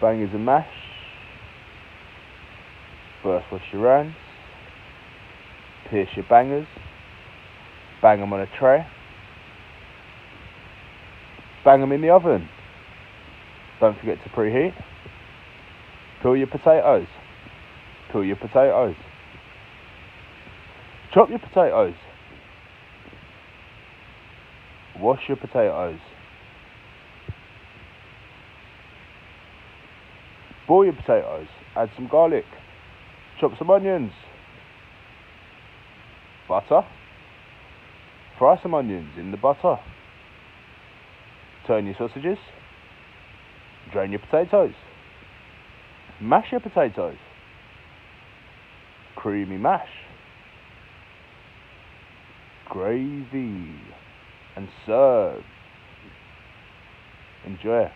Bangers and mash. First wash your hands. Pierce your bangers. Bang them on a tray. Bang them in the oven. Don't forget to preheat. Peel your potatoes. Peel your potatoes. Chop your potatoes. Wash your potatoes. Boil your potatoes. Add some garlic. Chop some onions. Butter. Fry some onions in the butter. Turn your sausages. Drain your potatoes. Mash your potatoes. Creamy mash. Gravy. And serve. Enjoy.